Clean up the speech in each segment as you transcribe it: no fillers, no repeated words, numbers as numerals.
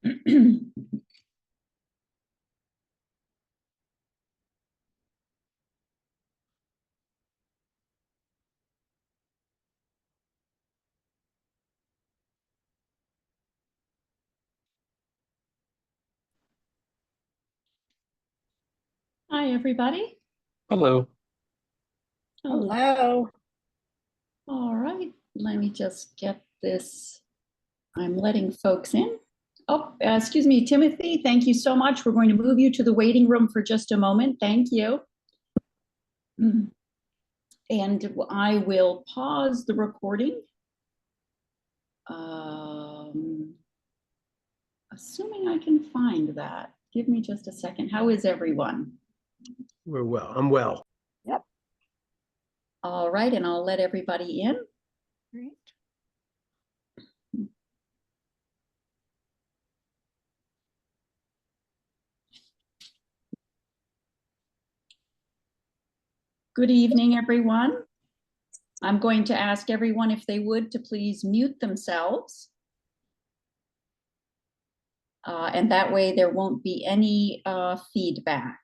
Hi, everybody. Hello. Hello. All right, let me just get this. I'm letting folks in. Oh, excuse me, Timothy, thank you so much. We're going to move you to the waiting room for just a moment. Thank you. And I will pause the recording. Assuming I can find that. Give me just a second. How is everyone? We're well. I'm well. Yep. All right, and I'll let everybody in. Great. Good evening, everyone. I'm going to ask everyone if they would to please mute themselves. And that way there won't be any feedback.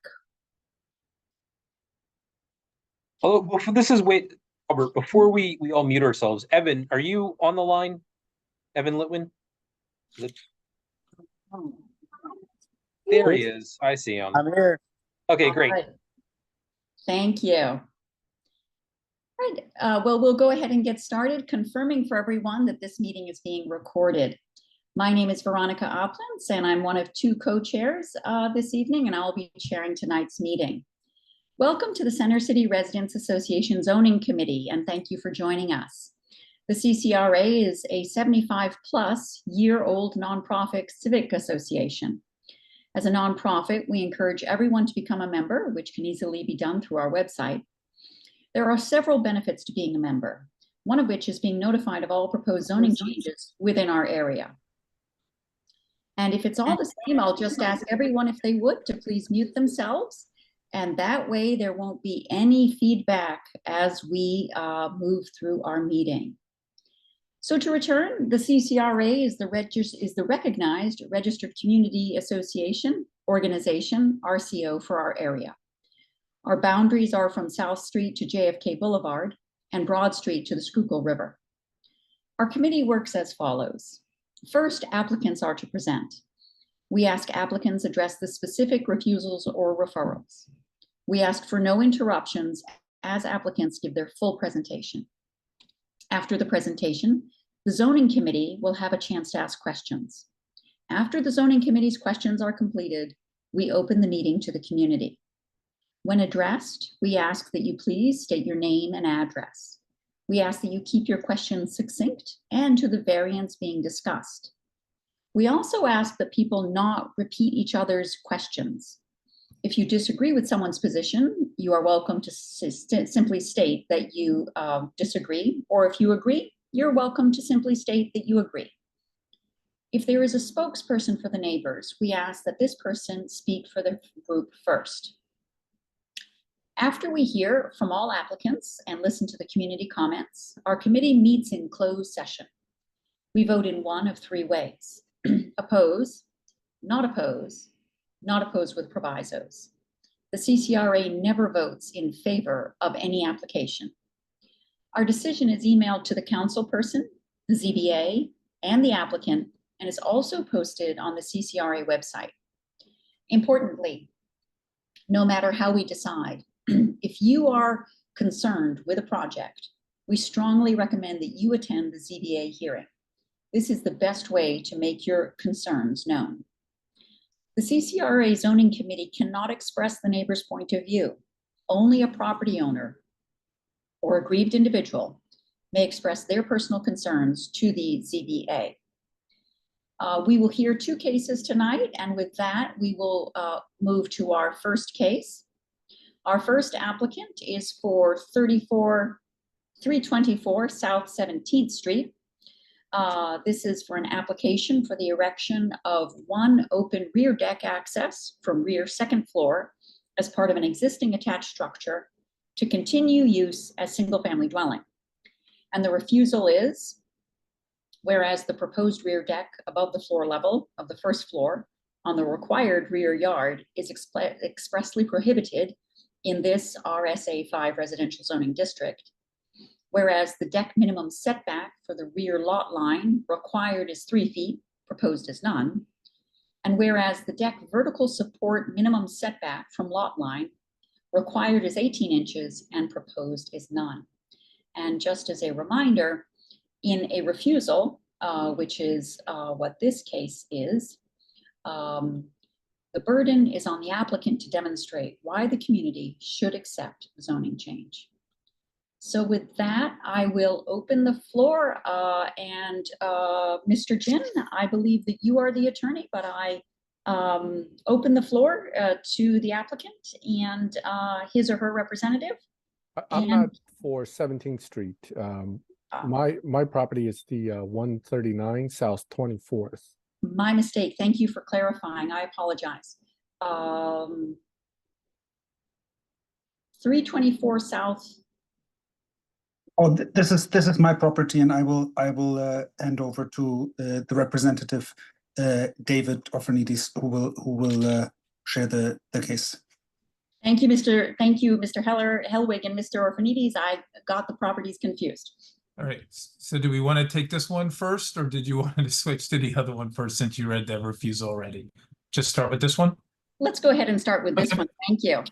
Oh, before this is wait, Robert, before we all mute ourselves, Evan, are you on the line? Evan Litwin? There he is. I see him. I'm here. Okay, All great. right. Thank you. All right, well, we'll go ahead and get started, confirming for everyone that this meeting is being recorded. My name is Veronica Aplenc, and I'm one of two co-chairs this evening, and I'll be chairing tonight's meeting. Welcome to the Center City Residents Association Zoning Committee, and thank you for joining us. The CCRA is a 75-plus-year-old nonprofit civic association. As a nonprofit, we encourage everyone to become a member, which can easily be done through our website. There are several benefits to being a member, one of which is being notified of all proposed zoning changes within our area. And if it's all the same, I'll just ask everyone if they would to please mute themselves. And that way there won't be any feedback as we move through our meeting. So to return, the CCRA is the recognized Registered Community Association organization, RCO, for our area. Our boundaries are from South Street to JFK Boulevard and Broad Street to the Schuylkill River. Our committee works as follows. First, applicants are to present. We ask applicants address the specific refusals or referrals. We ask for no interruptions as applicants give their full presentation. After the presentation, the zoning committee will have a chance to ask questions. After the zoning committee's questions are completed, we open the meeting to the community. When addressed, we ask that you please state your name and address. We ask that you keep your questions succinct and to the variance being discussed. We also ask that people not repeat each other's questions. If you disagree with someone's position, you are welcome to simply state that you disagree, or if you agree, you're welcome to simply state that you agree. If there is a spokesperson for the neighbors, we ask that this person speak for the group first. After we hear from all applicants and listen to the community comments, our committee meets in closed session. We vote in one of three ways: oppose, not oppose, not oppose with provisos. The CCRA never votes in favor of any application. Our decision is emailed to the council person, the ZBA, and the applicant, and is also posted on the CCRA website. Importantly, no matter how we decide, if you are concerned with a project, we strongly recommend that you attend the ZBA hearing. This is the best way to make your concerns known. The CCRA Zoning Committee cannot express the neighbor's point of view. Only a property owner or aggrieved individual may express their personal concerns to the ZBA. We will hear two cases tonight, and with that, we will move to our first case. Our first applicant is for 324 South 17th Street. This is for an application for the erection of one open rear deck access from rear second floor as part of an existing attached structure to continue use as single family dwelling. And the refusal is Whereas the proposed rear deck above the floor level of the first floor on the required rear yard is expressly prohibited in this RSA 5 residential zoning district. Whereas the deck minimum setback for the rear lot line required is 3 feet, proposed is none. And whereas the deck vertical support minimum setback from lot line required is 18 inches and proposed is none. And just as a reminder, in a refusal, which is what this case is, the burden is on the applicant to demonstrate why the community should accept the zoning change. So with that, I will open the floor, and Mr. Jin, I believe that you are the attorney, but I open the floor to the applicant and his or her representative. I'm not for 17th Street. My property is the 139 South 24th. My mistake. Thank you for clarifying. I apologize. 324 South. Oh, this is my property, and I will hand over to the representative, David Orfanidis, who will share the case. Thank you, Mr. Hellwig and Mr. Orfanidis. I got the properties confused. All right. So do we want to take this one first, or did you want to switch to the other one first since you read the refusal already? Just start with this one? Let's go ahead and start with this one. Thank you.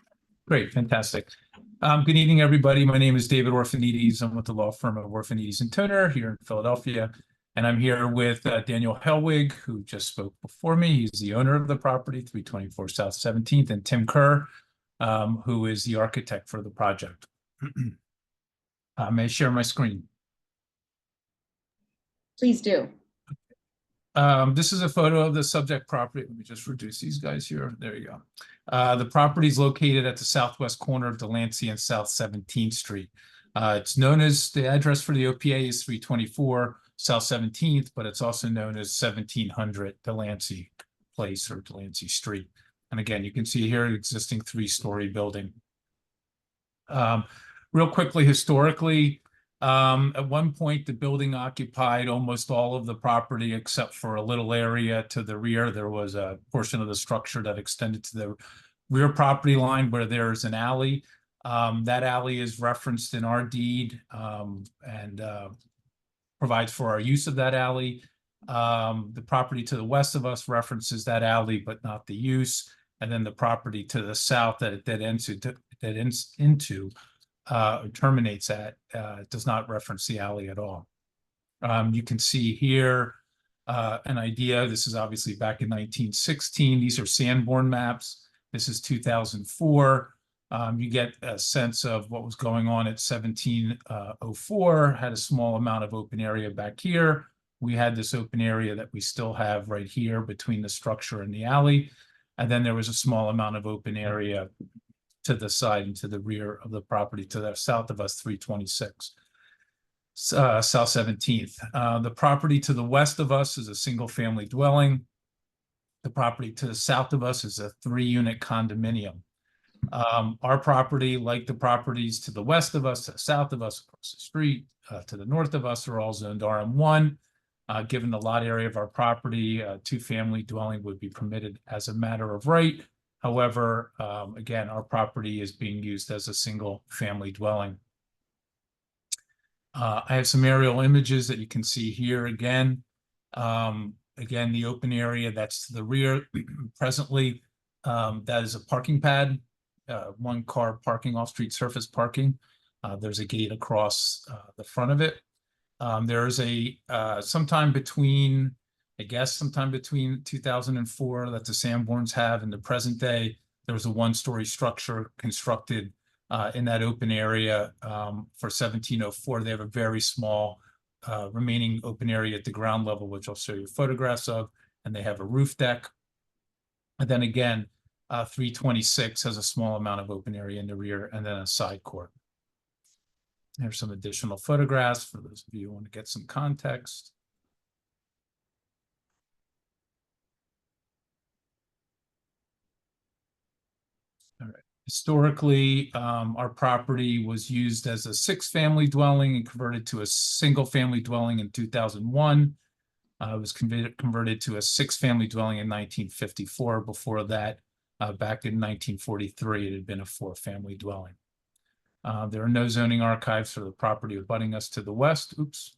Great. Fantastic. Good evening, everybody. My name is David Orfanidis. I'm with the law firm of Orfanidis and Toner here in Philadelphia. And I'm here with Daniel Hellwig, who just spoke before me. He's the owner of the property, 324 South 17th, and Tim Kerr, who is the architect for the project. May I share my screen? Please do. This is a photo of the subject property. Let me just reduce these guys here. There you go. The property is located at the southwest corner of Delancey and South 17th Street. It's known as, the address for the OPA is 324 South 17th, but it's also known as 1700 Delancey Place or Delancey Street. And again, you can see here an existing 3-story building. Real quickly, historically, at one point, the building occupied almost all of the property except for a little area to the rear. There was a portion of the structure that extended to the rear property line where there's an alley. That alley is referenced in our deed and provides for our use of that alley. The property to the west of us references that alley, but not the use. And then the property to the south that it ends into terminates at does not reference the alley at all. You can see here an idea. This is obviously back in 1916. These are Sanborn maps. This is 2004. You get a sense of what was going on at 1704. Had a small amount of open area back here. We had this open area that we still have right here between the structure and the alley. And then there was a small amount of open area to the side and to the rear of the property to the south of us, 326 South 17th. The property to the west of us is a single-family dwelling. The property to the south of us is a 3-unit condominium. Our property, like the properties to the west of us, to the south of us, across the street, to the north of us, are all zoned RM1. Given the lot area of our property, a 2-family dwelling would be permitted as a matter of right. However, again, our property is being used as a single-family dwelling. I have some aerial images that you can see here again. Again, the open area that's to the rear presently, that is a parking pad, 1-car parking, off-street surface parking. There's a gate across the front of it. There's a sometime between 2004 that the Sanborns have in the present day, there was a 1-story structure constructed in that open area for 1704. They have a very small remaining open area at the ground level, which I'll show you photographs of, and they have a roof deck. And then again, 326 has a small amount of open area in the rear and then a side court. There's some additional photographs for those of you who want to get some context. All right. Historically, our property was used as a 6-family dwelling and converted to a single-family dwelling in 2001. It was converted to a 6-family dwelling in 1954. Before that, back in 1943, it had been a 4-family dwelling. There are no zoning archives for the property abutting us to the west. Oops.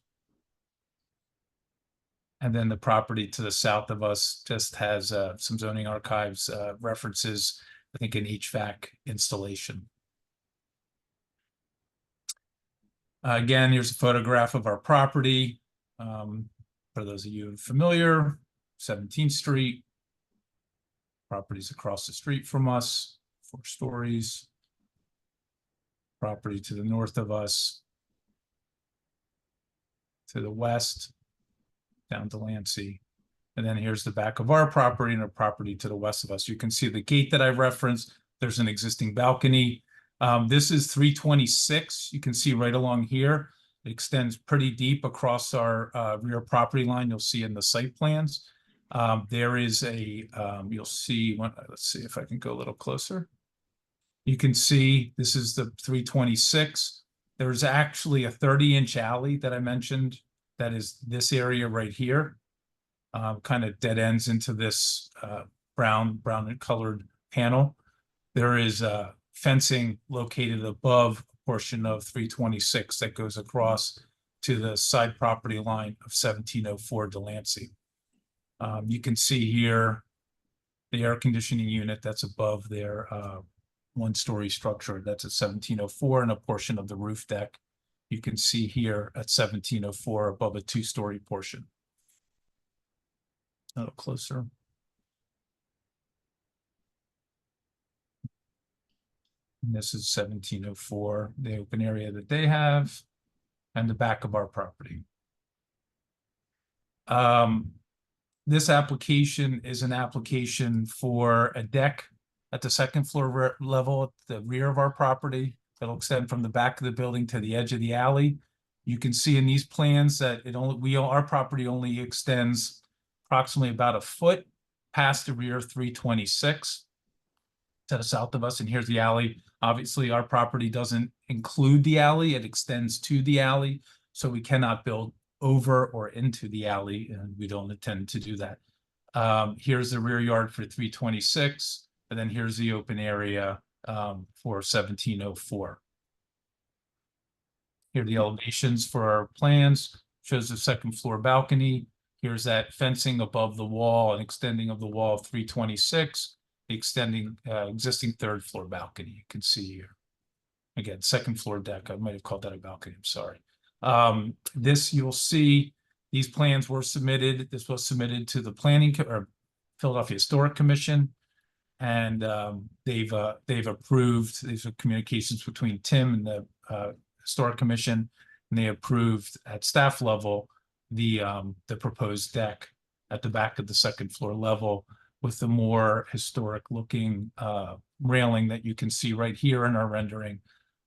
And then the property to the south of us just has some zoning archives references, I think, an HVAC installation. Again, here's a photograph of our property. For those of you familiar, 17th Street. Properties across the street from us, 4 stories. Property to the north of us. To the west, down Delancey. And then here's the back of our property and a property to the west of us. You can see the gate that I referenced. There's an existing balcony. This is 326. You can see right along here. It extends pretty deep across our rear property line. You'll see in the site plans. There is a, you'll see, let's see if I can go a little closer. You can see this is the 326. There's actually a 30-inch alley that I mentioned. That is this area right here. Kind of dead ends into this brown colored panel. There is fencing located above a portion of 326 that goes across to the side property line of 1704 Delancey. You can see here the air conditioning unit that's above their 1-story structure. That's at 1704, and a portion of the roof deck you can see here at 1704 above a 2-story portion. A little closer. And this is 1704, the open area that they have, and the back of our property. This application is an application for a deck at the 2nd floor level at the rear of our property that'll extend from the back of the building to the edge of the alley. You can see in these plans that our property only extends approximately about a foot past the rear 326 to the south of us. And here's the alley. Obviously, our property doesn't include the alley. It extends to the alley. So we cannot build over or into the alley, and we don't intend to do that. Here's the rear yard for 326, and then here's the open area for 1704. Here are the elevations for our plans. Shows the 2nd floor balcony. Here's that fencing above the wall and extending of the wall of 326, the extending existing 3rd floor balcony. You can see here. Again, 2nd floor deck. I might have called that a balcony. I'm sorry. This you'll see. These plans were submitted. This was submitted to the Philadelphia Historic Commission, and they've approved. These are communications between Tim and the Historic Commission, and they approved at staff level the proposed deck at the back of the 2nd floor level with the more historic looking railing that you can see right here in our rendering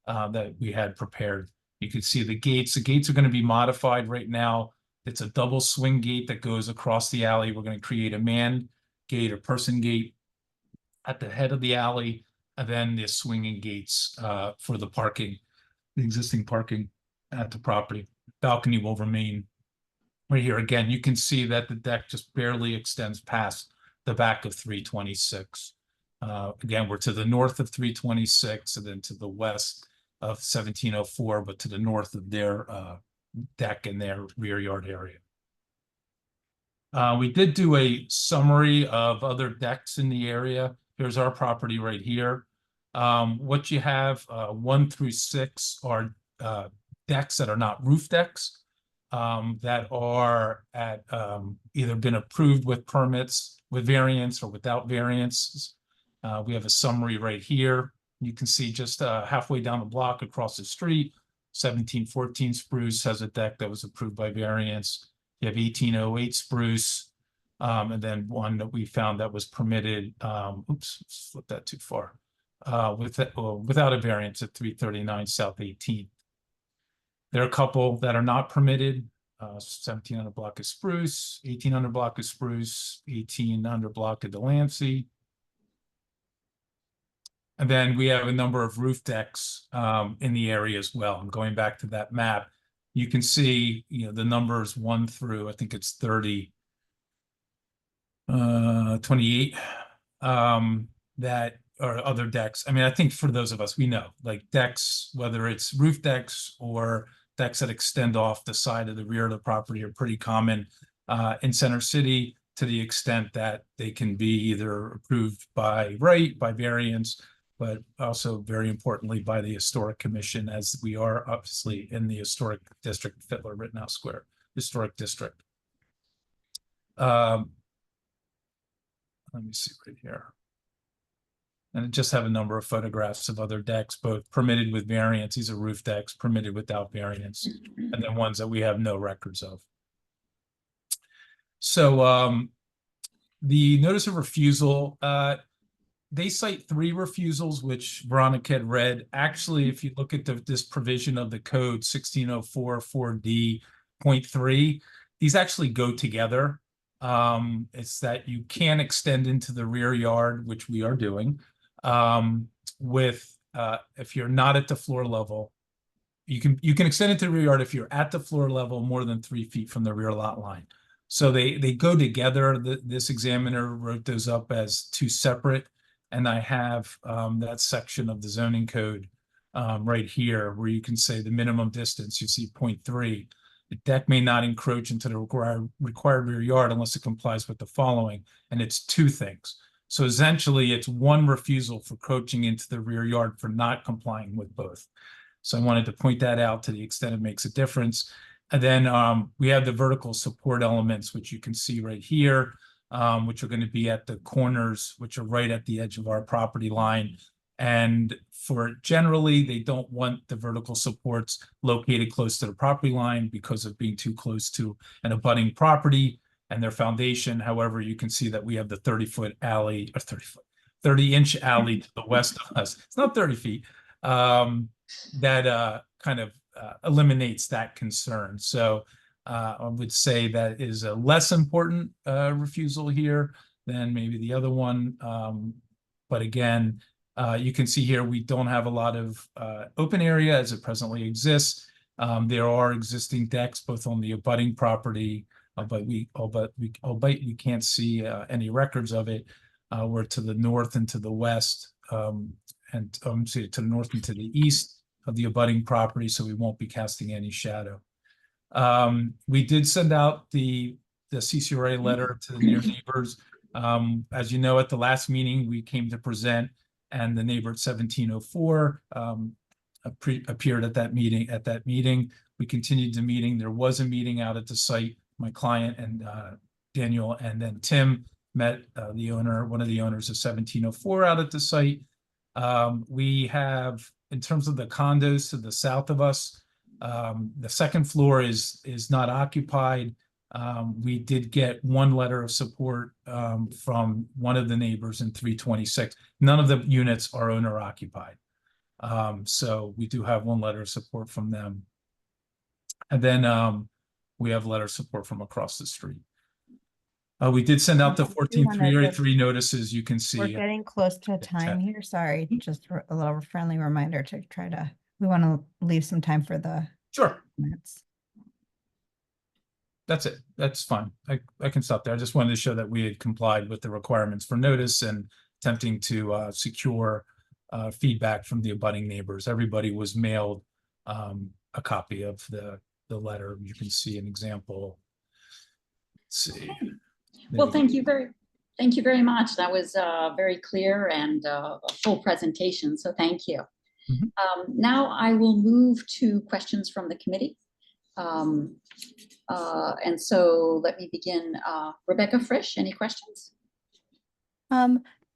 that we had prepared. You can see the gates. The gates are going to be modified right now. It's a double swing gate that goes across the alley. We're going to create a man gate or person gate at the head of the alley, and then the swinging gates for the parking, the existing parking at the property. Balcony will remain right here. Again, you can see that the deck just barely extends past the back of 326. Again, we're to the north of 326 and then to the west of 1704, but to the north of their deck and their rear yard area. We did do a summary of other decks in the area. Here's our property right here. What you have 1 through 6 are decks that are not roof decks that are at either been approved with permits, with variance or without variances. We have a summary right here. You can see just halfway down the block across the street, 1714 Spruce has a deck that was approved by variance. You have 1808 Spruce, and then one that we found that was permitted. Oops, slipped that too far. Without a variance at 339 South 18th. There are a couple that are not permitted. 1700 block of Spruce, 1800 block of Spruce, 1800 block of Delancey. And then we have a number of roof decks in the area as well. And going back to that map, you can see, the numbers 1 through, I think it's 30, 28, that are other decks. I mean, I think for those of us, we know, like decks, whether it's roof decks or decks that extend off the side of the rear of the property, are pretty common in Center City, to the extent that they can be either approved by right, by variance, but also very importantly by the Historic Commission, as we are obviously in the Historic District, Fittler Rittenhouse Square Historic District. Let me see right here. And just have a number of photographs of other decks, both permitted with variance. These are roof decks, permitted without variance, and then ones that we have no records of. So the notice of refusal, they cite 3 refusals, which Veronica had read. Actually, if you look at this provision of the code 1604 4D.3, these actually go together. It's that you can extend into the rear yard, which we are doing, if you're not at the floor level. You can extend into the rear yard if you're at the floor level more than 3 feet from the rear lot line. So they go together. This examiner wrote those up as 2 separate, and I have that section of the zoning code right here, where you can say the minimum distance. You see 0.3. The deck may not encroach into the required rear yard unless it complies with the following, and it's 2 things. So essentially, it's 1 refusal for encroaching into the rear yard for not complying with both. So I wanted to point that out to the extent it makes a difference. And then we have the vertical support elements, which you can see right here, which are going to be at the corners, which are right at the edge of our property line. And for generally, they don't want the vertical supports located close to the property line because of being too close to an abutting property and their foundation. However, you can see that we have the 30-foot alley, or 30-inch alley to the west of us. It's not 30 feet. That kind of eliminates that concern. So I would say that is a less important refusal here than maybe the other one. But again, you can see here we don't have a lot of open area as it presently exists. There are existing decks both on the abutting property, but we can't see any records of it. We're to the north and to the west, and to the north and to the east of the abutting property, so we won't be casting any shadow. We did send out the CCRA letter to the near neighbors. As you know, at the last meeting, we came to present, and the neighbor at 1704 appeared at that meeting. We continued the meeting. There was a meeting out at the site. My client and Daniel and then Tim met the owner, one of the owners of 1704 out at the site. We have, in terms of the condos to the south of us, the second floor is not occupied. We did get 1 letter of support from one of the neighbors in 326. None of the units are owner occupied. So we do have 1 letter of support from them. And then we have letter of support from across the street. We did send out the 14383 notices. You can see. We're getting close to time here. Sorry, just a little friendly reminder to try to, we want to leave some time for the Sure. minutes. That's it. That's fine. I can stop there. I just wanted to show that we had complied with the requirements for notice and attempting to secure feedback from the abutting neighbors. Everybody was mailed a copy of the letter. You can see an example. Let's see. Well, thank you very much. That was very clear and a full presentation, so thank you. Now I will move to questions from the committee. And so let me begin. Rebecca Frisch, any questions?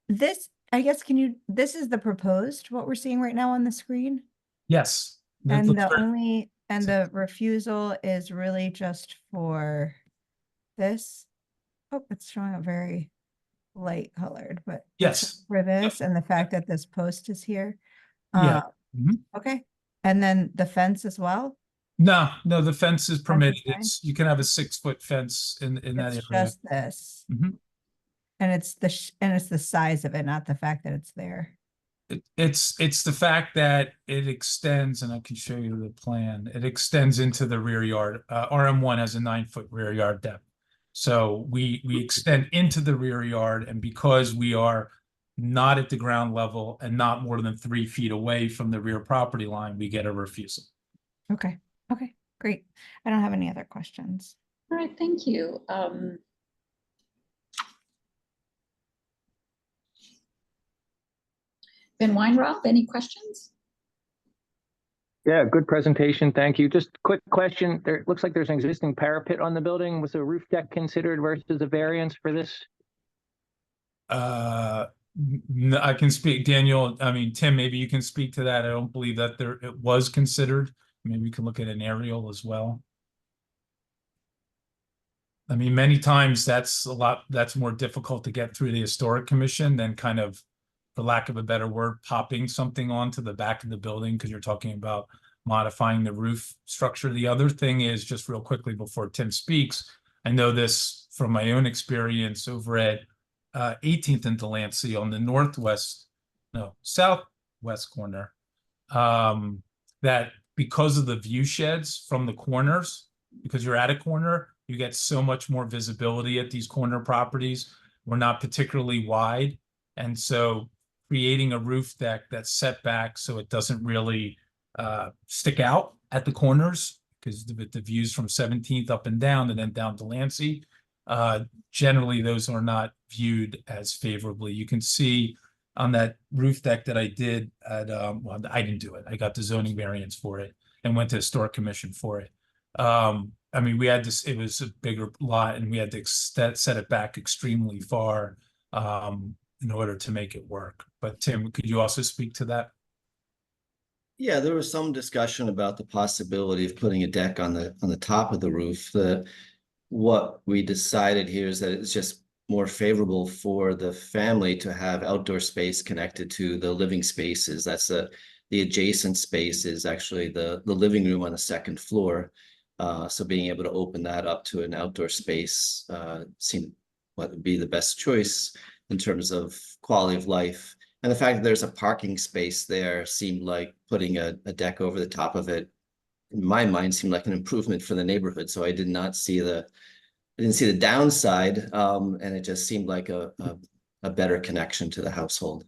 This, I guess, this is the proposed, what we're seeing right now on the screen? Yes. And the refusal is really just for this. Oh, it's showing up very light colored, but yes, for this and the fact that this post is here. Yeah. Okay. And then the fence as well? No, the fence is permitted. You can have a 6-foot fence in that area. Just this. And it's the size of it, not the fact that it's there. It's the fact that it extends, and I can show you the plan. It extends into the rear yard. RM1 has a 9-foot rear yard depth. So we extend into the rear yard, and because we are not at the ground level and not more than 3 feet away from the rear property line, we get a refusal. Okay, okay, great. I don't have any other questions. All right, thank you. Ben Weinrob, any questions? Yeah, good presentation. Thank you. Just quick question. There looks like there's an existing parapet on the building. Was a roof deck considered versus a variance for this? I can speak, Daniel. I mean, Tim, maybe you can speak to that. I don't believe that it was considered. Maybe we can look at an aerial as well. I mean, many times that's more difficult to get through the historic commission than kind of, for lack of a better word, popping something onto the back of the building, because you're talking about modifying the roof structure. The other thing is, just real quickly before Tim speaks, I know this from my own experience over at 18th and Delancey on the southwest corner, that because of the view sheds from the corners, because you're at a corner, you get so much more visibility at these corner properties. We're not particularly wide. And so creating a roof deck that's set back so it doesn't really stick out at the corners, because the views from 17th up and then down to Delancey, generally those are not viewed as favorably. You can see on that roof deck that I did at, well, I didn't do it. I got the zoning variance for it and went to historic commission for it. I mean, we had this, it was a bigger lot and we had to set it back extremely far in order to make it work. But Tim, could you also speak to that? Yeah, there was some discussion about the possibility of putting a deck on the top of the roof. What we decided here is that it's just more favorable for the family to have outdoor space connected to the living spaces. That's the adjacent space is actually the living room on the second floor. So being able to open that up to an outdoor space seemed what would be the best choice in terms of quality of life. And the fact that there's a parking space there seemed like putting a deck over the top of it, in my mind, seemed like an improvement for the neighborhood. So I didn't see the downside, and it just seemed like a better connection to the household.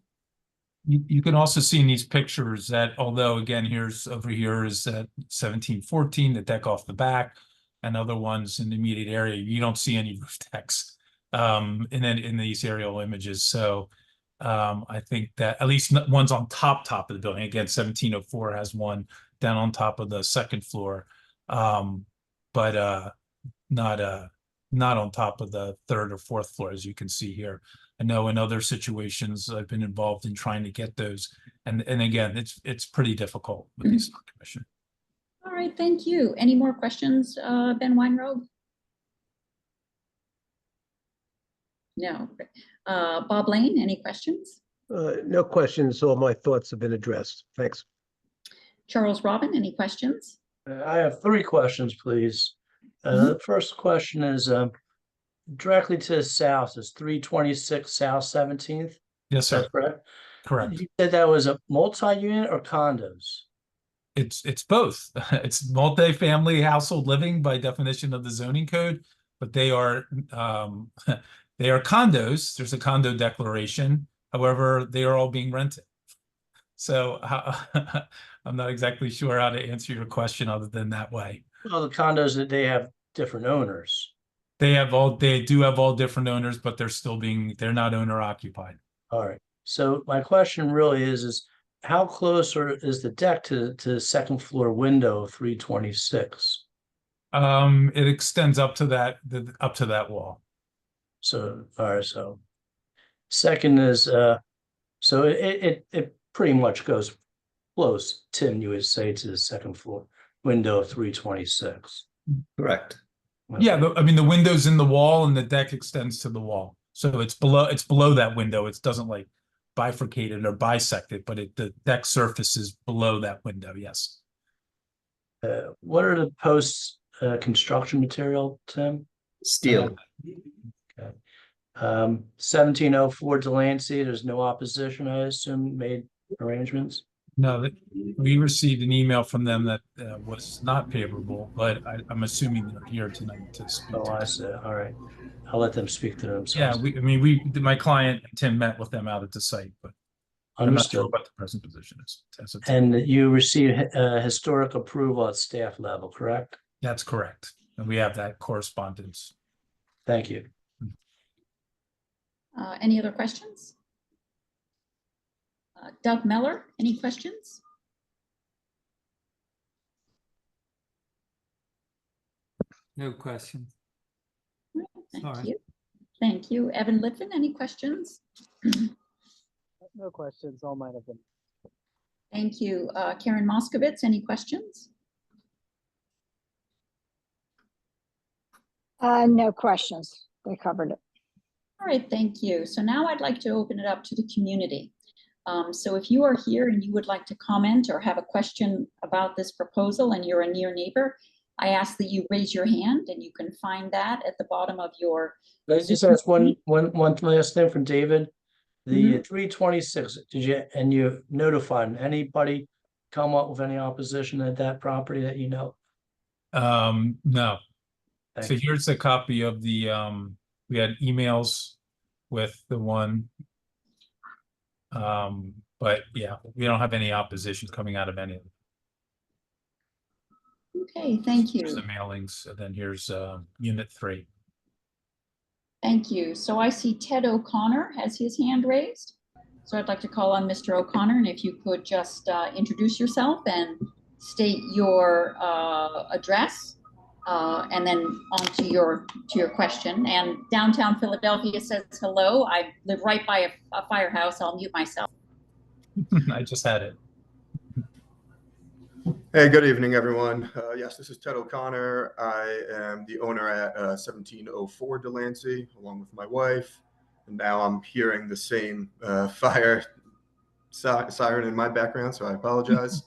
You can also see in these pictures that, although again, over here is at 1714, the deck off the back, and other ones in the immediate area, you don't see any roof decks in these aerial images. So I think that at least one's on top of the building. Again, 1704 has one down on top of the second floor, but not on top of the third or fourth floor, as you can see here. I know in other situations I've been involved in trying to get those, and again, it's pretty difficult with the commission. All right, thank you. Any more questions, Ben Weinrob? No. Bob Lane, any questions? No questions. All my thoughts have been addressed. Thanks. Charles Robin, any questions? I have 3 questions, please. The first question is directly to the south is 326 South 17th. Yes, sir. Correct? Correct. You said that was a multi-unit or condos? It's both. It's multi-family household living by definition of the zoning code, but they are condos. There's a condo declaration. However, they are all being rented. So I'm not exactly sure how to answer your question other than that way. Well, the condos that they have different owners. They do have all different owners, but they're not owner occupied. All right. So my question really is how close is the deck to the second floor window of 326? It extends up to that wall. So, all right. So second is, so it pretty much goes close, Tim, you would say, to the second floor window of 326. Correct. Okay. Yeah, I mean, the window's in the wall and the deck extends to the wall. So it's below that window. It doesn't like bifurcate it or bisect it, but the deck surface is below that window, yes. What are the posts construction material, Tim? Steel. Okay. 1704 Delancey, there's no opposition, I assume, made arrangements? No, we received an email from them that was not favorable, but I'm assuming they're here tonight to speak Oh, to I us. see. All right. I'll let them speak to Yeah, themselves. my client, Tim, met with them out at the site, but I'm not sure Understood. what the present position is. As of today. And you receive historic approval at staff level, correct? That's correct. And we have that correspondence. Thank you. Any other questions? Doug Meller, any questions? No questions. Thank Sorry. you. Thank you. Evan Litvin, any questions? No questions. All mine have been. Thank you. Karen Moskowitz, any questions? No questions. They covered it. All right, thank you. So now I'd like to open it up to the community. So if you are here and you would like to comment or have a question about this proposal and you're a near neighbor, I ask that you raise your hand, and you can find that at the bottom of your. Can I just ask one last thing from David? The 326, you notified anybody come up with any opposition at that property that you know? No. Thank So you. here's a copy of the, we had emails with the one. But yeah, we don't have any opposition coming out of any of them. Okay, thank Here's the you. mailings, and then here's unit 3. Thank you. So I see Ted O'Connor has his hand raised. So I'd like to call on Mr. O'Connor, and if you could just introduce yourself and state your address, and then on to your question. And downtown Philadelphia says hello. I live right by a firehouse. I'll mute myself. I just had it. Hey, good evening, everyone. Yes, this is Ted O'Connor. I am the owner at 1704 Delancey, along with my wife. And now I'm hearing the same fire siren in my background, so I apologize.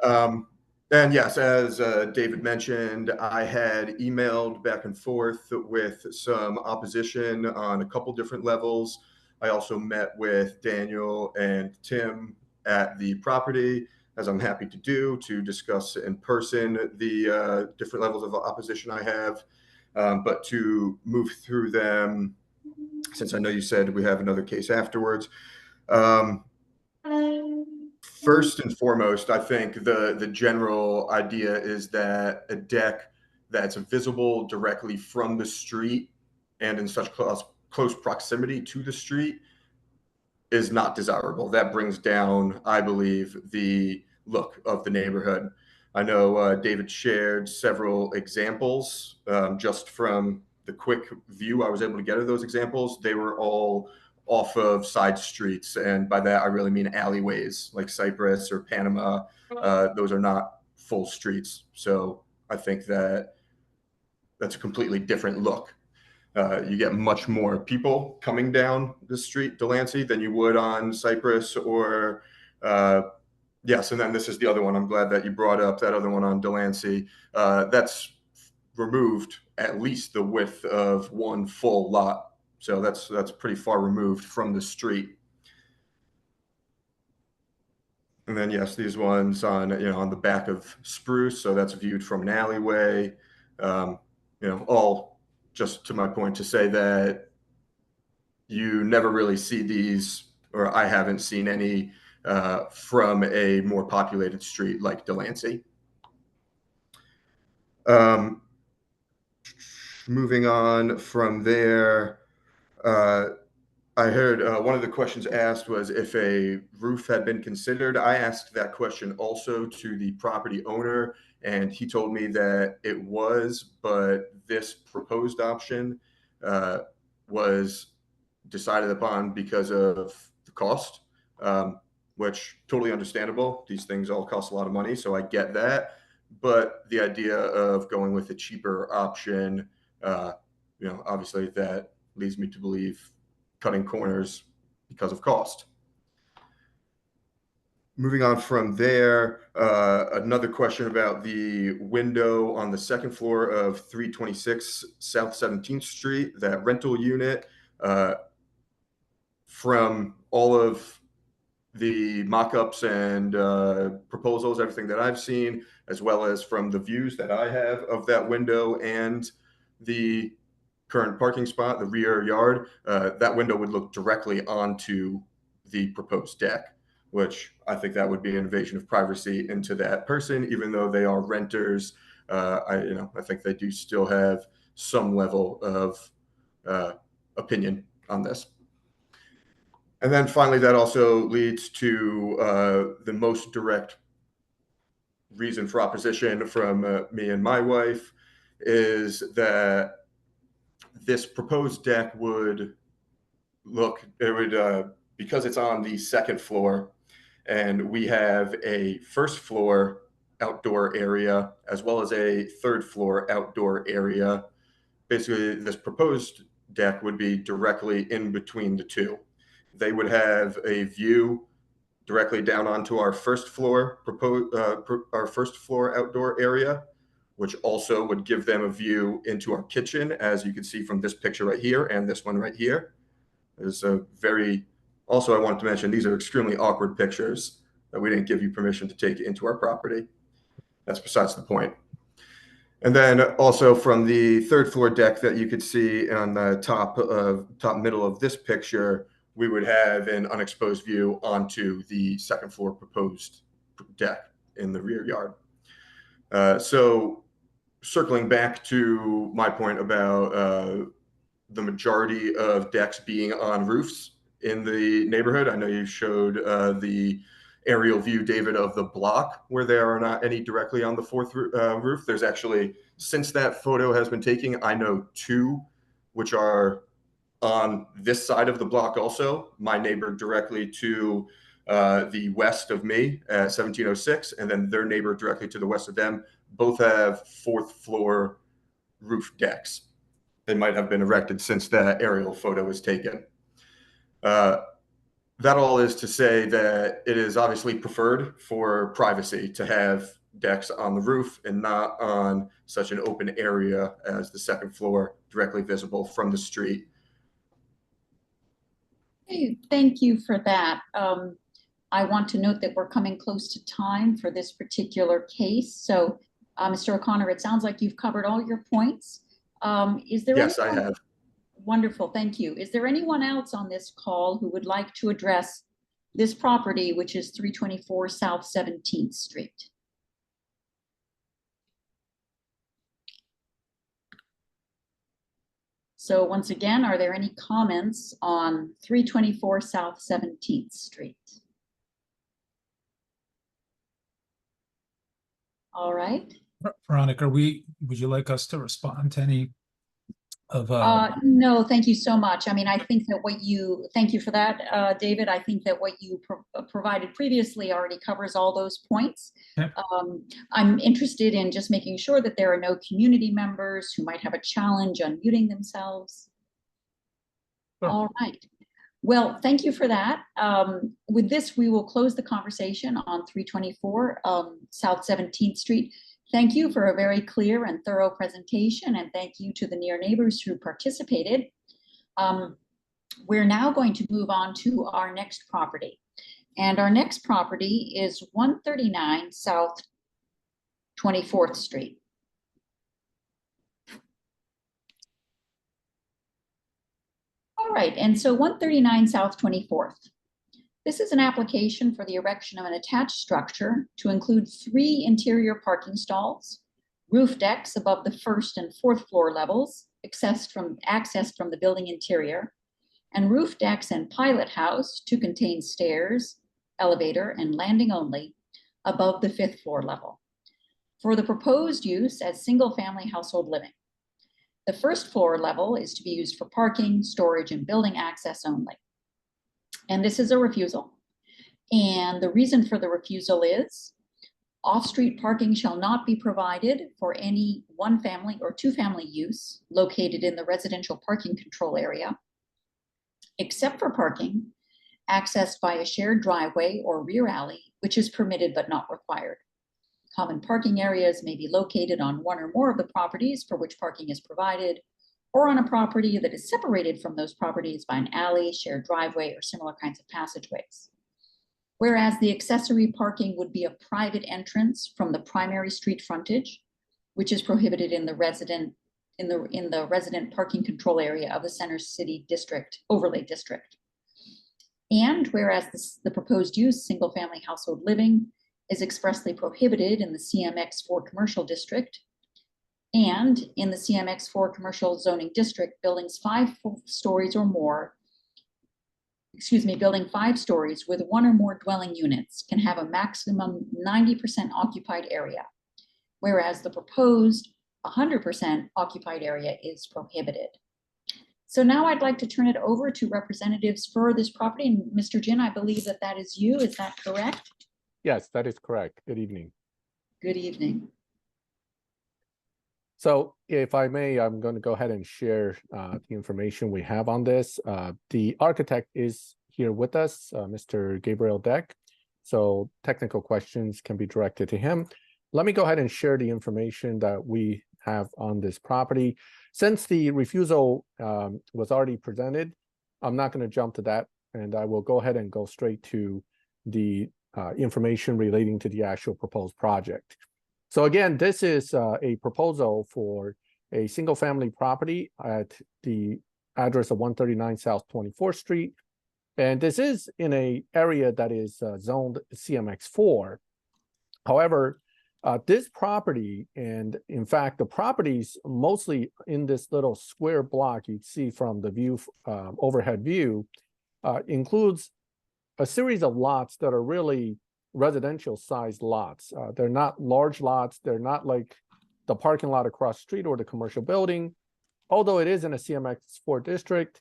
And yes, as David mentioned, I had emailed back and forth with some opposition on a couple different levels. I also met with Daniel and Tim at the property, as I'm happy to do, to discuss in person the different levels of opposition I have. But to move through them, since I know you said we have another case afterwards. First and foremost, I think the general idea is that a deck that's visible directly from the street and in such close proximity to the street is not desirable. That brings down, I believe, the look of the neighborhood. I know David shared several examples. Just from the quick view I was able to get of those examples, they were all off of side streets. And by that, I really mean alleyways like Cypress or Panama. Those are not full streets. So I think that that's a completely different look. You get much more people coming down the street, Delancey, than you would on Cypress or, yes, and then this is the other one. I'm glad that you brought up that other one on Delancey. That's removed at least the width of one full lot. So that's pretty far removed from the street. And then, yes, these ones on, on the back of Spruce. So that's viewed from an alleyway, all just to my point to say that you never really see these, or I haven't seen any from a more populated street like Delancey. Moving on from there, I heard one of the questions asked was if a roof had been considered. I asked that question also to the property owner, and he told me that it was, but this proposed option was decided upon because of the cost, which totally understandable. These things all cost a lot of money, so I get that. But the idea of going with a cheaper option, obviously that leads me to believe cutting corners because of cost. Moving on from there, another question about the window on the second floor of 326 South 17th Street, that rental unit. From all of the mock-ups and proposals, everything that I've seen, as well as from the views that I have of that window and the current parking spot, the rear yard, that window would look directly onto the proposed deck, which I think that would be an invasion of privacy into that person, even though they are renters. I think they do still have some level of opinion on this. And then finally, that also leads to the most direct reason for opposition from me and my wife is that this proposed deck would because it's on the second floor and we have a first floor outdoor area as well as a third floor outdoor area. Basically, this proposed deck would be directly in between the two. They would have a view directly down onto our first floor outdoor area, which also would give them a view into our kitchen, as you can see from this picture right here and this one right here. Also, I wanted to mention, these are extremely awkward pictures that we didn't give you permission to take into our property. That's besides the point. And then also from the third floor deck that you could see on the top middle of this picture, we would have an unexposed view onto the second floor proposed deck in the rear yard. So circling back to my point about the majority of decks being on roofs in the neighborhood, I know you showed the aerial view, David, of the block where there are not any directly on the fourth roof. There's actually, since that photo has been taken, I know 2 which are on this side of the block also. My neighbor directly to the west of me at 1706, and then their neighbor directly to the west of them, both have 4th floor roof decks. They might have been erected since that aerial photo was taken. That all is to say that it is obviously preferred for privacy to have decks on the roof and not on such an open area as the second floor directly visible from the street. Hey, thank you for that. I want to note that we're coming close to time for this particular case. So, Mr. O'Connor, it sounds like you've covered all your points. Is there Yes, I have. Wonderful, thank you. Is there anyone else on this call who would like to address this property, which is 324 South 17th Street? So once again, are there any comments on 324 South 17th Street? All right. Veronica, would you like us to respond to any of no, thank you so much. I mean, I think that thank you for that, David. I think that what you provided previously already covers all those points. Okay. I'm interested in just making sure that there are no community members who might have a challenge unmuting themselves. Sure. All right. Well, thank you for that. With this, we will close the conversation on 324 South 17th Street. Thank you for a very clear and thorough presentation, and thank you to the near neighbors who participated. We're now going to move on to our next property. And our next property is 139 South 24th Street. All right, and so 139 South 24th. This is an application for the erection of an attached structure to include 3 interior parking stalls, roof decks above the 1st and 4th floor levels, accessed from the building interior, and roof decks and pilot house to contain stairs, elevator, and landing only above the 5th floor level, for the proposed use as single-family household living. The 1st floor level is to be used for parking, storage, and building access only. And this is a refusal. And the reason for the refusal is off-street parking shall not be provided for any 1-family or 2-family use located in the residential parking control area, except for parking accessed by a shared driveway or rear alley, which is permitted but not required. Common parking areas may be located on 1 or more of the properties for which parking is provided, or on a property that is separated from those properties by an alley, shared driveway, or similar kinds of passageways. Whereas the accessory parking would be a private entrance from the primary street frontage, which is prohibited in the resident parking control area of the Center City District Overlay District. And whereas the proposed use, single-family household living, is expressly prohibited in the CMX4 commercial district, and in the CMX4 commercial zoning district, buildings 5 stories or more, building 5 stories with 1 or more dwelling units can have a maximum 90% occupied area, whereas the proposed 100% occupied area is prohibited. So now I'd like to turn it over to representatives for this property. And Mr. Jin, I believe that that is you. Is that correct? Yes, that is correct. Good evening. Good evening. So if I may, I'm going to go ahead and share the information we have on this. The architect is here with us, Mr. Gabriel Deck. So technical questions can be directed to him. Let me go ahead and share the information that we have on this property. Since the refusal was already presented, I'm not going to jump to that, and I will go ahead and go straight to the information relating to the actual proposed project. So again, this is a proposal for a single-family property at the address of 139 South 24th Street. And this is in an area that is zoned CMX4. However, this property, and in fact, the properties mostly in this little square block you see from the view, overhead view, includes a series of lots that are really residential sized lots. They're not large lots. They're not like the parking lot across the street or the commercial building. Although it is in a CMX4 district,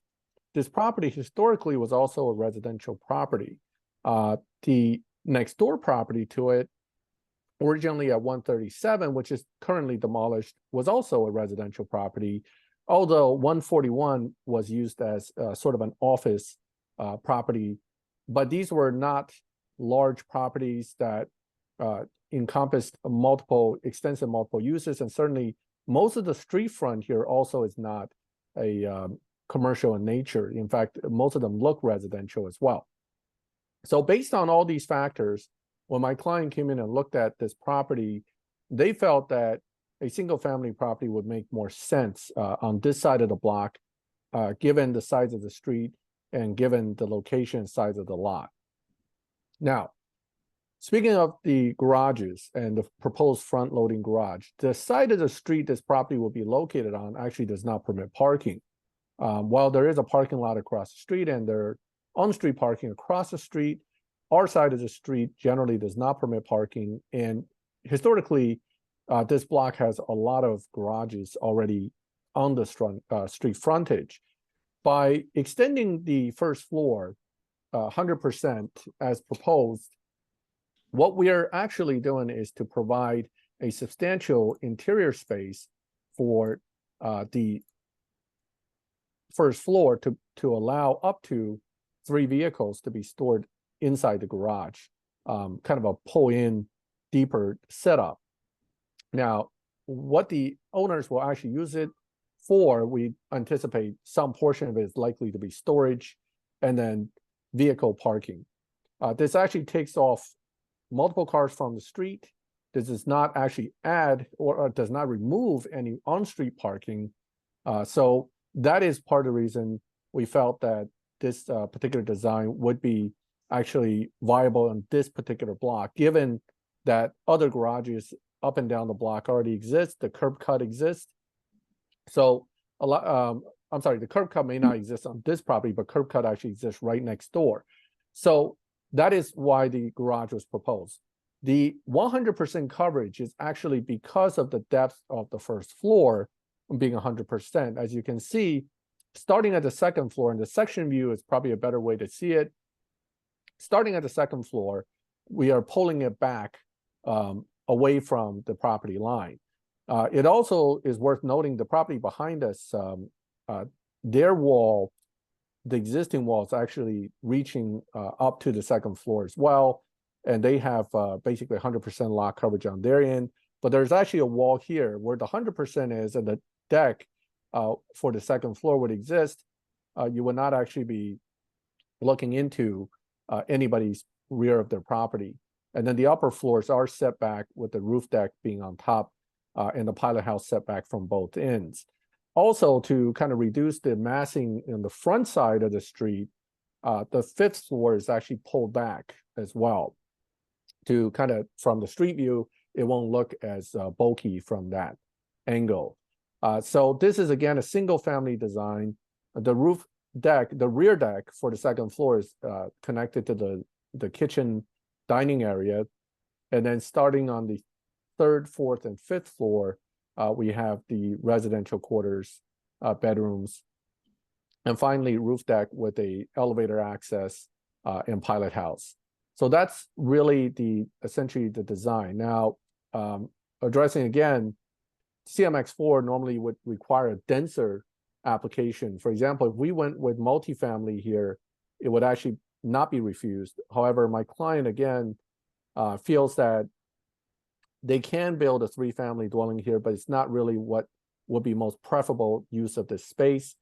this property historically was also a residential property. The next door property to it, originally at 137, which is currently demolished, was also a residential property, although 141 was used as sort of an office property. But these were not large properties that encompassed extensive multiple uses, and certainly most of the street front here also is not a commercial in nature. In fact, most of them look residential as well. So based on all these factors, when my client came in and looked at this property, they felt that a single family property would make more sense on this side of the block, given the size of the street and given the location and size of the lot. Now, speaking of the garages and the proposed front loading garage, the side of the street this property will be located on actually does not permit parking. While there is a parking lot across the street and there are on-street parking across the street, our side of the street generally does not permit parking. And historically, this block has a lot of garages already on the street frontage. By extending the first floor 100% as proposed, what we are actually doing is to provide a substantial interior space for the first floor to allow up to 3 vehicles to be stored inside the garage, kind of a pull-in deeper setup. Now, what the owners will actually use it for, we anticipate some portion of it is likely to be storage and then vehicle parking. This actually takes off multiple cars from the street. This does not actually add or does not remove any on-street parking. So that is part of the reason we felt that this particular design would be actually viable on this particular block, given that other garages up and down the block already exist, the curb cut exists. So I'm sorry, the curb cut may not exist on this property, but curb cut actually exists right next door. So that is why the garage was proposed. The 100% coverage is actually because of the depth of the first floor being 100%. As you can see, starting at the second floor, and the section view is probably a better way to see it. Starting at the second floor, we are pulling it back away from the property line. It also is worth noting the property behind us, their wall, the existing wall is actually reaching up to the second floor as well. And they have basically 100% lot coverage on their end. But there's actually a wall here where the 100% is, and the deck for the second floor would exist. You would not actually be looking into anybody's rear of their property. And then the upper floors are set back with the roof deck being on top and the pilot house setback from both ends. Also, to kind of reduce the massing in the front side of the street, the 5th floor is actually pulled back as well to kind of, from the street view, it won't look as bulky from that angle. So this is, again, a single family design. The roof deck, the rear deck for the 2nd floor is connected to the kitchen dining area. And then starting on the 3rd, 4th, and 5th floor, we have the residential quarters, bedrooms, and finally roof deck with a elevator access and pilot house. So that's really essentially the design. Now, addressing again, CMX4 normally would require a denser application. For example, if we went with multifamily here, it would actually not be refused. However, my client again feels that they can build a 3-family dwelling here, but it's not really what would be most preferable use of this space.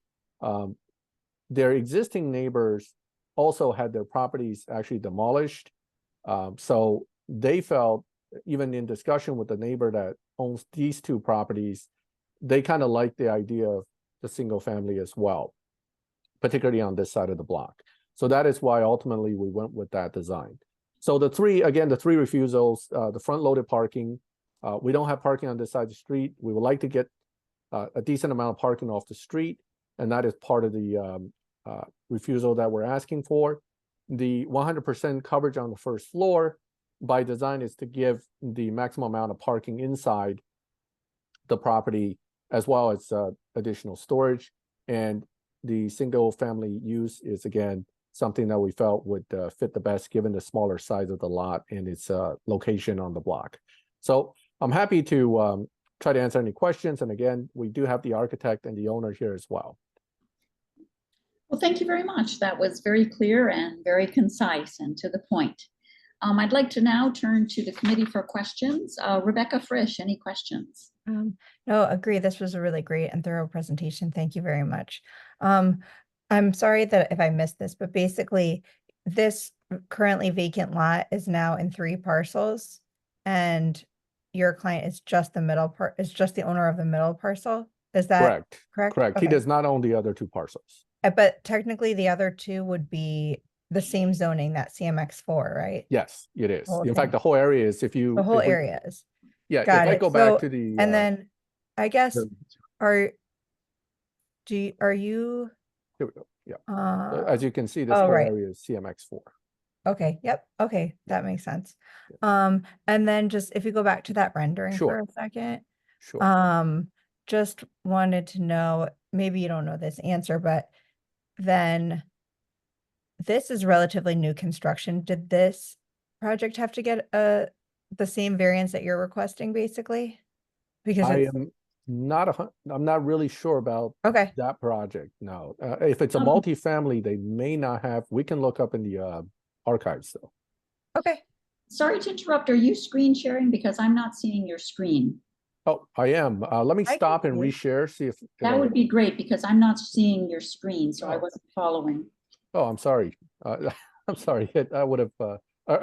Their existing neighbors also had their properties actually demolished. So they felt, even in discussion with the neighbor that owns these 2 properties, they kind of like the idea of the single family as well, particularly on this side of the block. So that is why ultimately we went with that design. So the 3 refusals, the front loaded parking, we don't have parking on this side of the street. We would like to get a decent amount of parking off the street, and that is part of the refusal that we're asking for. The 100% coverage on the 1st floor by design is to give the maximum amount of parking inside the property, as well as additional storage. And the single family use is, again, something that we felt would fit the best given the smaller size of the lot and its location on the block. So I'm happy to try to answer any questions. And again, we do have the architect and the owner here as well. Well, thank you very much. That was very clear and very concise and to the point. I'd like to now turn to the committee for questions. Rebecca Frisch, any questions? No, agree. This was a really great and thorough presentation. Thank you very much. I'm sorry that if I missed this, but basically this currently vacant lot is now in 3 parcels, and your client is just the middle part, is just the owner of the middle parcel. Is that correct? Correct. Okay. He does not own the other 2 parcels. But technically the other 2 would be the same zoning, that CMX4, right? Yes, it is. Whole In thing. fact, the whole area is, The whole area is. Yeah, Got if I it. go back to the and then I guess here are you we go. Yeah. As you can see, this oh, whole right. area is CMX4. Okay, yep. Okay, that makes sense. And then just if you go back to that rendering for a second. Sure. Just wanted to know, maybe you don't know this answer, but then this is relatively new construction. Did this project have to get the same variance that you're requesting, basically? Because I'm not really sure about that project. No, if it's a multifamily, they may not have. We can look up in the archives though. Okay. Sorry to interrupt. Are you screen sharing? Because I'm not seeing your screen. Oh, I am. Let me stop and reshare. See if that would be great, because I'm not seeing your screen, so I wasn't following. Oh, I'm sorry. I'm sorry. I would have. Are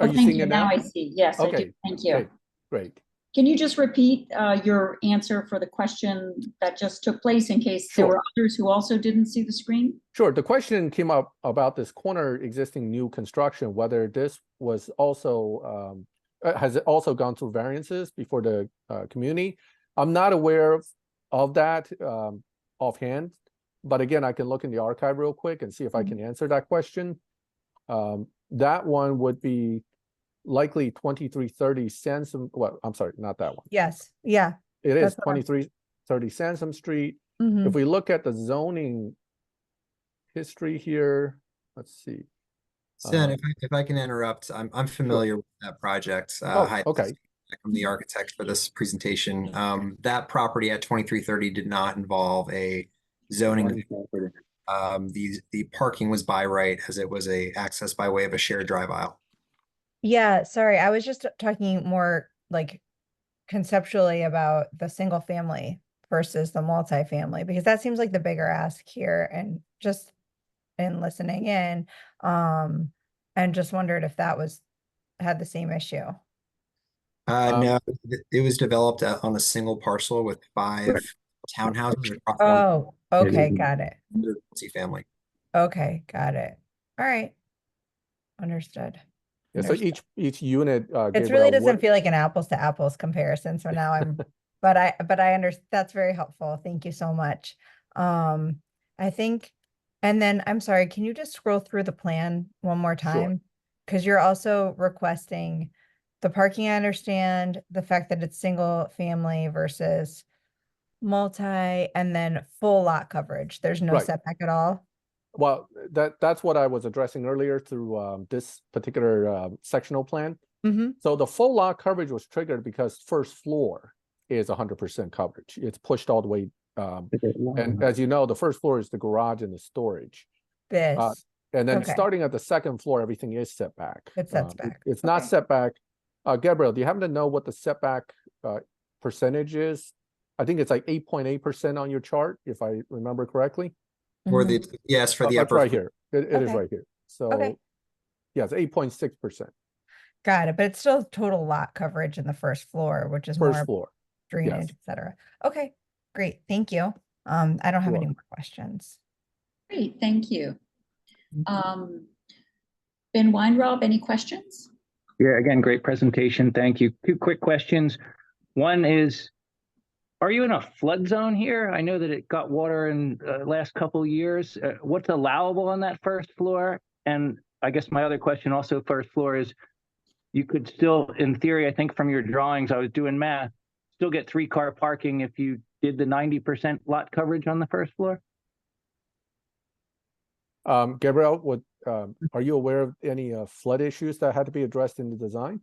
you thank seeing you. it now? Now I see. Yes, okay. I do. Thank you. Okay. Great. Can you just repeat your answer for the question that just took place in case there were others who also didn't see the screen? Sure. The question came up about this corner existing new construction, whether this was also has it also gone through variances before the community. I'm not aware of that offhand, but again, I can look in the archive real quick and see if I can answer that question. That one would be likely 2330 Sansom. Well, I'm sorry, not that one. Yes. Yeah. It is 2330 Sansom Street. If we look at the zoning history here, let's see. Sen, if I can interrupt, I'm familiar with that project. Hi, okay. I'm the architect for this presentation. That property at 2330 did not involve a zoning. The parking was by right, as it was a access by way of a shared drive aisle. Yeah, sorry, I was just talking more like conceptually about the single family versus the multifamily, because that seems like the bigger ask here, and just in listening in, and just wondered if that was had the same issue? No, it was developed on a single parcel with 5 townhouses across one Oh, okay, got it. family. Okay, got it. All right. Understood. Yeah, so each unit, It really Gabriel, doesn't feel like an apples to apples comparison. So now I'm, but I understand. That's very helpful. Thank you so much. I think, and then I'm sorry, can you just scroll through the plan one more time? Because you're also requesting the parking, I understand, the fact that it's single family versus multi, and then full lot coverage. There's no Right. setback at all. Well, that's what I was addressing earlier through this particular sectional plan. Mm-hmm. So the full lot coverage was triggered because first floor is 100% coverage. It's pushed all the way. And as you know, the first floor is the garage and the storage. This. And then Okay. starting at the second floor, everything is set back. It sets back. It's not Okay. set back. Gabriel, do you happen to know what the setback percentage is? I think it's like 8.8% on your chart, if I remember correctly. For the yes, for the That's upper right here. It is Okay. right here. So Okay. yes, 8.6%. Got it. But it's still total lot coverage in the first floor, which is First more floor. drainage, Yes. et cetera. Okay, great. Thank you. I don't have any Sure. more questions. Great, thank you. Ben Weinrob, any questions? Yeah, again, great presentation. Thank you. 2 quick questions. One is, are you in a flood zone here? I know that it got water in the last couple years. What's allowable on that first floor? And I guess my other question also first floor is, you could still, in theory, I think from your drawings, I was doing math, still get 3-car parking if you did the 90% lot coverage on the first floor? Gabriel, are you aware of any flood issues that had to be addressed in the design?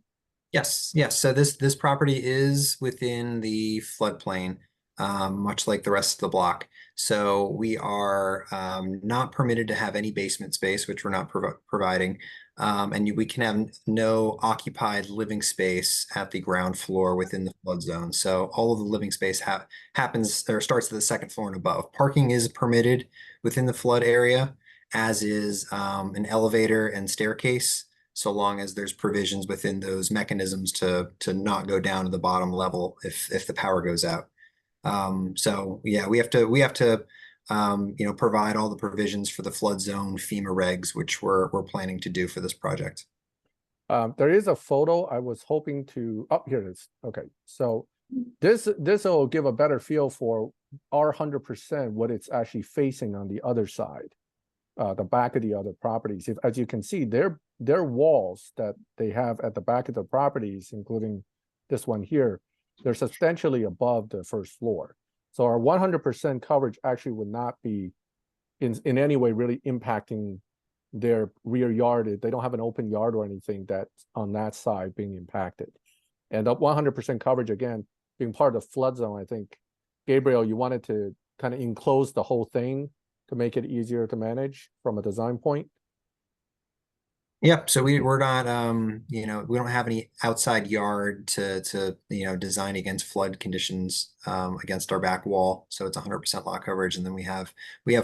Yes. So this property is within the floodplain, much like the rest of the block. So we are not permitted to have any basement space, which we're not providing. And we can have no occupied living space at the ground floor within the flood zone. So all of the living space happens or starts at the second floor and above. Parking is permitted within the flood area, as is an elevator and staircase, so long as there's provisions within those mechanisms to not go down to the bottom level if the power goes out. So yeah, we have to provide all the provisions for the flood zone FEMA regs, which we're planning to do for this project. There is a photo I was hoping to. Oh, here it is. Okay, so this will give a better feel for our 100% what it's actually facing on the other side, the back of the other properties. As you can see, their walls that they have at the back of the properties, including this one here, they're substantially above the first floor. So our 100% coverage actually would not be in any way really impacting their rear yard. They don't have an open yard or anything that's on that side being impacted. And the 100% coverage, again, being part of the flood zone, I think, Gabriel, you wanted to kind of enclose the whole thing to make it easier to manage from a design point. Yep. So we're not, we don't have any outside yard to design against flood conditions against our back wall. So it's 100% lot coverage, and then we have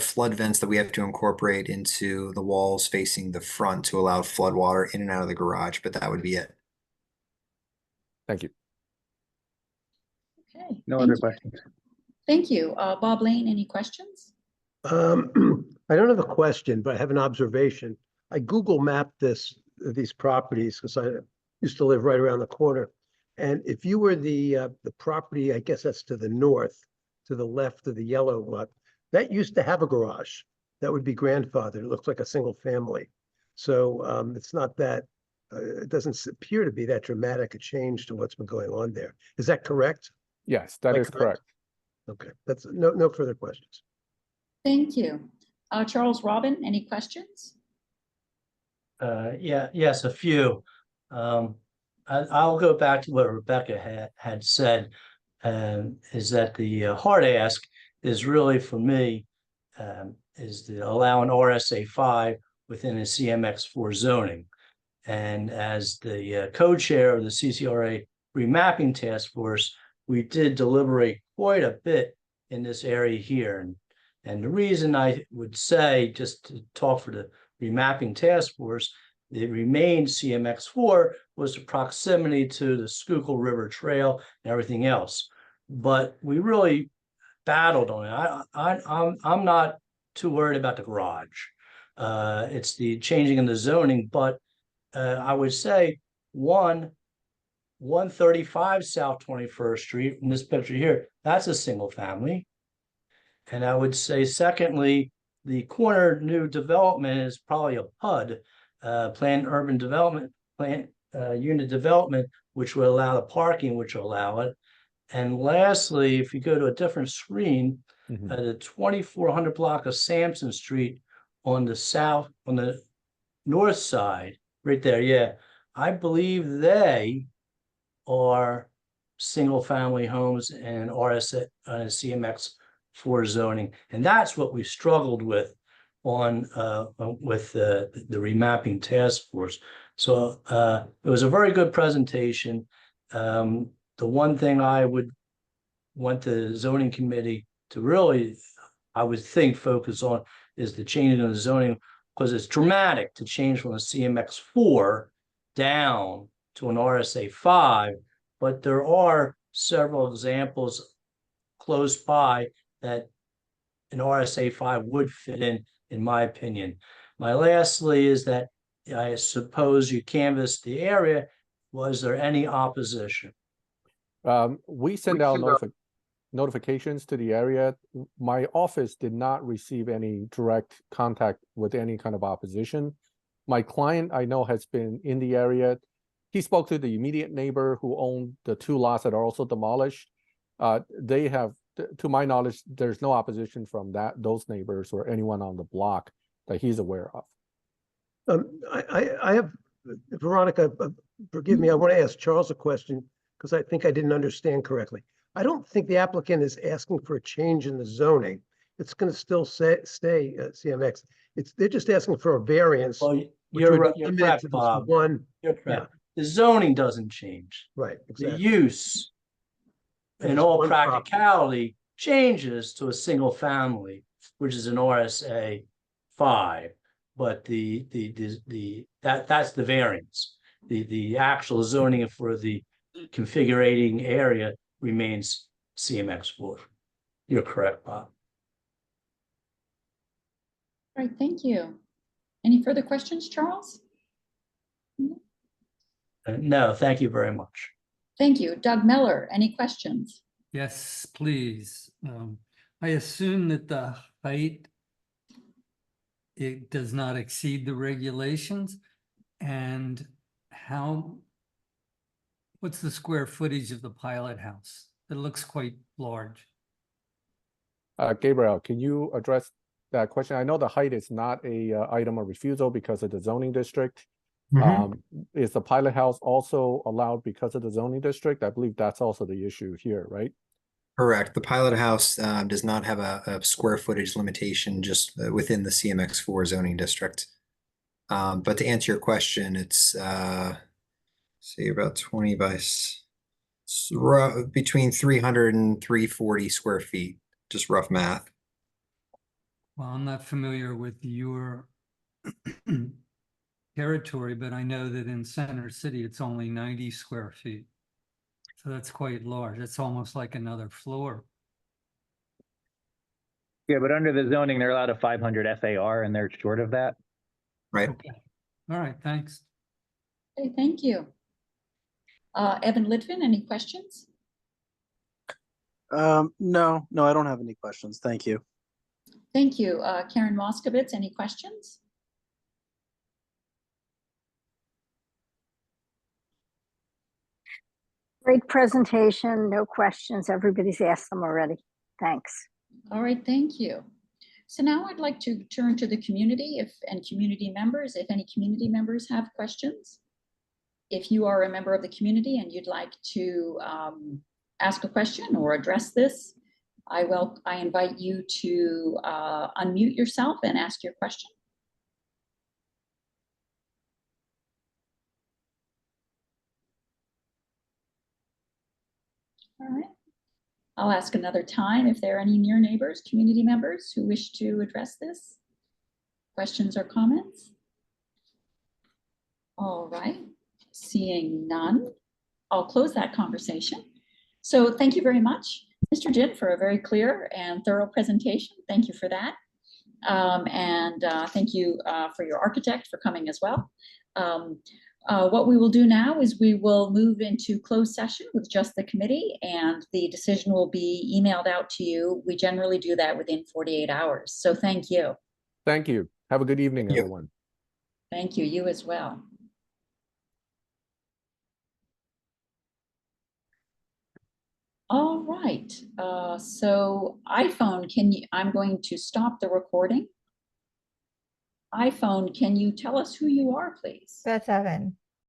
flood vents that we have to incorporate into the walls facing the front to allow flood water in and out of the garage. But that would be it. Thank you. Okay. No other questions. Thank you. Bob Lane, any questions? I don't have a question, but I have an observation. I Google mapped these properties because I used to live right around the corner. And if you were the property, I guess that's to the north, to the left of the yellow lot, that used to have a garage. That would be grandfathered. It looks like a single family. So it's not that, it doesn't appear to be that dramatic a change to what's been going on there. Is that correct? Yes, that is correct. Okay, that's no further questions. Thank you. Charles Robin, any questions? Yes, a few. I'll go back to what Rebecca had said, is that the hard ask is really for me, is to allow an RSA 5 within a CMX4 zoning. And as the co-chair of the CCRA remapping task force, we did deliberate quite a bit in this area here. And the reason I would say, just to talk for the remapping task force, it remains CMX4, was the proximity to the Schuylkill River Trail and everything else. But we really battled on it. I'm not too worried about the garage. It's the changing in the zoning, but I would say 135 South 21st Street in this picture here, that's a single family. And I would say, secondly, the corner new development is probably a PUD, planned urban development, unit development, which will allow the parking, which will allow it. And lastly, if you go to a different screen, the 2400 block of Sampson Street on the north side, right there, yeah, I believe they are single family homes and RSA CMX 4 zoning, and that's what we struggled with on with the remapping task force. So it was a very good presentation. The one thing I would want the zoning committee to really, I would think, focus on is the change in the zoning, because it's dramatic to change from a CMX 4 down to an RSA 5, but there are several examples close by that an RSA 5 would fit in my opinion. My lastly is that I suppose you canvassed the area. Was there any opposition? We send out notifications to the area. My office did not receive any direct contact with any kind of opposition. My client, I know, has been in the area. He spoke to the immediate neighbor who owned the 2 lots that are also demolished. They have, to my knowledge, there's no opposition from those neighbors or anyone on the block that he's aware of. I have, Veronica, forgive me, I want to ask Charles a question because I think I didn't understand correctly. I don't think the applicant is asking for a change in the zoning. It's going to still stay CMX. They're just asking for a variance. Well, you're correct, Bob. You're correct. Yeah. The zoning doesn't change. Right, exactly. The use, in all practicality, changes to a single family, which is an RSA 5. But that's the variance. The actual zoning for the configurating area remains CMX 4. You're correct, Bob. All right, thank you. Any further questions, Charles? No, thank you very much. Thank you. Doug Miller, any questions? Yes, please. I assume that the height, it does not exceed the regulations, and what's the square footage of the pilot house? It looks quite large. Gabriel, can you address that question? I know the height is not a item of refusal because of the zoning district. Is the pilot house also allowed because of the zoning district? I believe that's also the issue here, right? Correct. The pilot house does not have a square footage limitation just within the CMX 4 zoning district. But to answer your question, it's say about 20 by between 300 and 340 square feet, just rough math. Well, I'm not familiar with your territory, but I know that in Center City, it's only 90 square feet. So that's quite large. It's almost like another floor. Yeah, but under the zoning, they're allowed a 500 FAR and they're short of that. Right. Okay. All right, thanks. Okay, thank you. Evan Litvin, any questions? No, I don't have any questions. Thank you. Thank you. Karen Moskowitz, any questions? Great presentation, no questions. Everybody's asked them already. Thanks. All right, thank you. So now I'd like to turn to the community and community members, if any community members have questions. If you are a member of the community and you'd like to ask a question or address this, I invite you to unmute yourself and ask your question. All right. I'll ask another time if there are any near neighbors, community members who wish to address this. Questions or comments? All right. Seeing none, I'll close that conversation. So thank you very much, Mr. Jin, for a very clear and thorough presentation. Thank you for that. Thank you for your architect for coming as well. What we will do now is we will move into closed session with just the committee, and the decision will be emailed out to you. We generally do that within 48 hours. So thank you. Thank you. Have a good evening, everyone. Thank you. You as well. All right. So iPhone, I'm going to stop the recording. iPhone, can you tell us who you are, please? That's Evan.